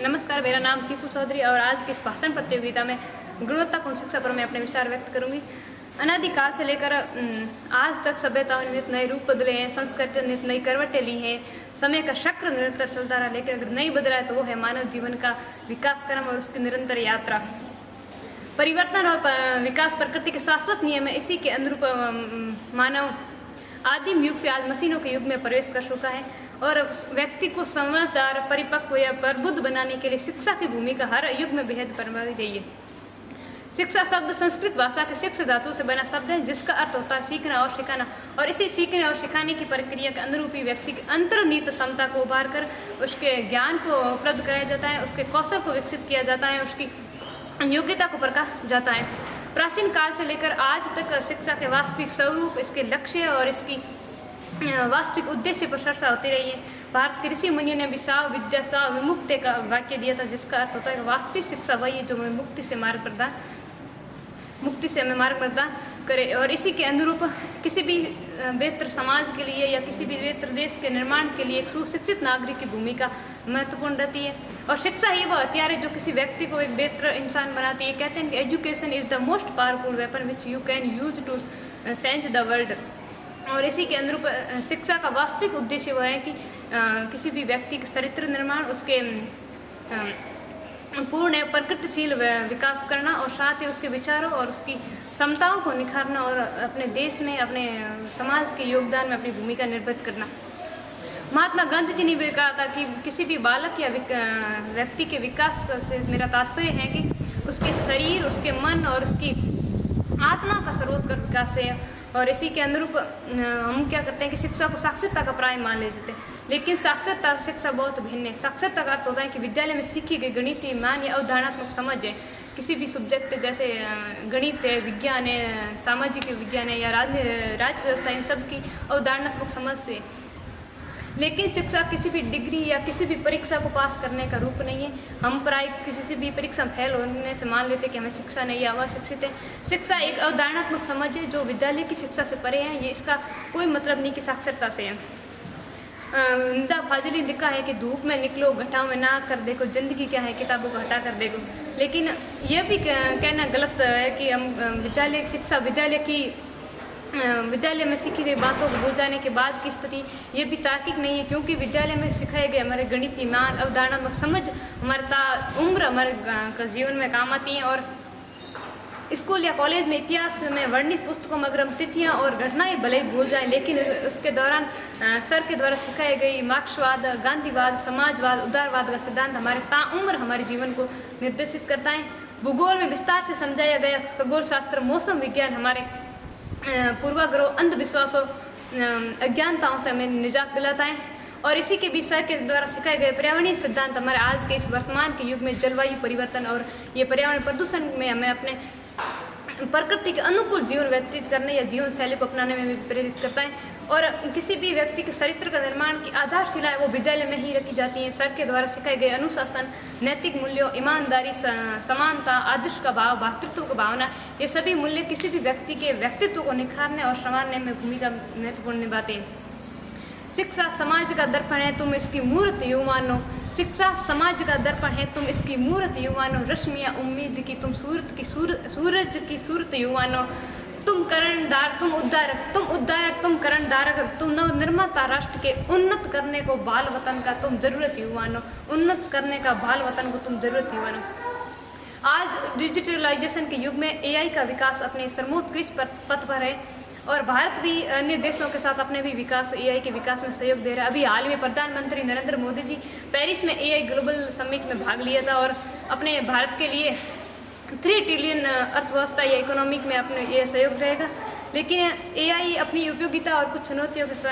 नमस्कार, मेरा नाम टीपू चौधरी और आज की इस भाषण प्रतियोगिता में गुणवत्तापूर्ण शिक्षा पर मैं अपने विचार व्यक्त करूंगी। अनादिकाल से लेकर आज तक सभ्यताओं ने नित नए रूप बदले हैं, संस्कृति ने नित नई करवटें ली हैं, समय का चक्र निरंतर चलता रहा, लेकिन अगर नहीं बदला है तो वो है मानव जीवन का विकास क्रम और उसकी निरंतर यात्रा। परिवर्तन और विकास प्रकृति के शाश्वत नियम है। इसी के अनुरूप मानव आदिम युग से आज मशीनों के युग में प्रवेश कर चुका है और व्यक्ति को समझदार, परिपक्व या प्रबुद्ध बनाने के लिए शिक्षा की भूमिका हर युग में बेहद प्रभावी रही है। शिक्षा शब्द संस्कृत भाषा के शिक्षा धातु से बना शब्द है, जिसका अर्थ होता है सीखना और सिखाना, और इसी सीखने और सिखाने की प्रक्रिया के अनुरूप ही व्यक्ति की अंतर्निहित क्षमता को उभार कर उसके ज्ञान को उपलब्ध कराया जाता है, उसके कौशल को विकसित किया जाता है, उसकी योग्यता को परखा जाता है। प्राचीन काल से लेकर आज तक शिक्षा के वास्तविक स्वरूप, इसके लक्ष्य और इसकी वास्तविक उद्देश्य पर चर्चा होती रही है। भारत के ऋषि मुनियों ने भी साव विद्या साव विमुक्ति का वाक्य दिया था, जिसका अर्थ होता है कि वास्तविक शिक्षा वही है जो हमें मुक्ति से हमें मार्ग प्रदान करे, और इसी के अनुरूप किसी भी बेहतर समाज के लिए या किसी भी बेहतर देश के निर्माण के लिए एक सुशिक्षित नागरिक की भूमिका महत्वपूर्ण रहती है। और शिक्षा ही वह हथियार है जो किसी व्यक्ति को एक बेहतर इंसान बनाती है। कहते हैं कि education is the most powerful weapon which you can use to change the world. और इसी के अनुरूप शिक्षा का वास्तविक उद्देश्य वह है कि किसी भी व्यक्ति के चरित्र निर्माण, उसके पूर्ण प्रकृतिशील विकास करना और साथ ही उसके विचारों और उसकी क्षमताओं को निखारना और अपने देश में, अपने समाज के योगदान में अपनी भूमिका निर्भर करना। महात्मा गांधी जी ने भी कहा था कि किसी भी बालक या व्यक्ति के विकास से मेरा तात्पर्य है कि उसके शरीर, उसके मन और उसकी आत्मा का सर्वोत्कृष्ट विकास है। और इसी के अनुरूप हम क्या करते हैं कि शिक्षा को साक्षरता का प्राय मान लेते हैं, लेकिन साक्षरता शिक्षा बहुत भिन्न है। साक्षरता का अर्थ होता है कि विद्यालय में सीखी गई गणितीय, मान या अवधारणात्मक समझ है, किसी भी सब्जेक्ट जैसे गणित है, विज्ञान है, सामाजिक विज्ञान है या राज्य व्यवस्था, इन सब की अवधारणात्मक समझ से। लेकिन शिक्षा किसी भी डिग्री या किसी भी परीक्षा को पास करने का रूप नहीं है। हम प्राय किसी भी परीक्षा में फेल होने से मान लेते हैं कि हमें शिक्षा नहीं है, अशिक्षित है। शिक्षा एक अवधारणात्मक समझ है जो विद्यालय की शिक्षा से परे है। ये इसका कोई मतलब नहीं कि साक्षरता से है। निदा फाजिली लिखा है कि धूप में निकलो, घटाओं में ना कर देखो, जिंदगी क्या है किताबों को हटा कर देखो। लेकिन यह भी कहना गलत है कि हम विद्यालय शिक्षा, विद्यालय में सीखी गई बातों को भूल जाने के बाद की स्थिति, ये भी तार्किक नहीं है, क्योंकि विद्यालय में सिखाए गए हमारे गणितीय मान, अवधारणात्मक समझ हमारे उम्र हमारे जीवन में काम आती हैं। और स्कूल या कॉलेज में इतिहास में वर्णित पुस्तकों में अगर हम तिथियाँ और घटनाएं भले ही भूल जाएं, लेकिन उसके दौरान सर के द्वारा सिखाई गई मार्क्सवाद, गांधीवाद, समाजवाद, उदारवाद का सिद्धांत हमारे ताउम्र हमारे जीवन को निर्देशित करता है। भूगोल में विस्तार से समझाया गया खगोल शास्त्र, मौसम विज्ञान हमारे पूर्वाग्रह, अंधविश्वासों, अज्ञानताओं से हमें निजात दिलाता है। और इसी के भी सर के द्वारा सिखाए गए पर्यावरणीय सिद्धांत हमारे आज के इस वर्तमान के युग में जलवायु परिवर्तन और ये पर्यावरण प्रदूषण में हमें अपने प्रकृति के अनुकूल जीवन व्यतीत करने या जीवन शैली को अपनाने में भी प्रेरित करता है। और किसी भी व्यक्ति के चरित्र का निर्माण की आधारशिला है वो विद्यालय में ही रखी जाती है। सर के द्वारा सिखाए गए अनुशासन, नैतिक मूल्यों, ईमानदारी, समानता, आदर्श का भाव, भातृत्व का भावना, ये सभी मूल्य किसी भी व्यक्ति के व्यक्तित्व को निखारने और संवारने में भूमिका महत्वपूर्ण निभाते हैं। शिक्षा समाज का दर्पण है, तुम इसकी मूर्त यूं मानो। शिक्षा समाज का दर्पण है, तुम इसकी मूर्त यूं मानो। रश्मियाँ उम्मीद की तुम सूरज की सूरत यूं मानो। तुम करणदार, तुम उद्धारक, तुम करणदारक, तुम नव निर्माता राष्ट्र के उन्नत करने को बाल वतन का तुम जरूरत यूं मानो। उन्नत करने का बाल वतन को तुम जरूरत यूं मानो। आज डिजिटलाइजेशन के युग में एआई का विकास अपने सर्वोत्कृष्ट पथ पर है और भारत भी अन्य देशों के साथ अपने भी विकास, एआई के विकास में सहयोग दे रहा है। अभी हाल में प्रधानमंत्री नरेंद्र मोदी जी पेरिस में एआई ग्लोबल समिट में भाग लिया था और अपने भारत के लिए 3 ट्रिलियन अर्थव्यवस्था या इकोनॉमिक में अपने ये सहयोग रहेगा। लेकिन एआई अपनी उपयोगिता और कुछ चुनौतियों के साथ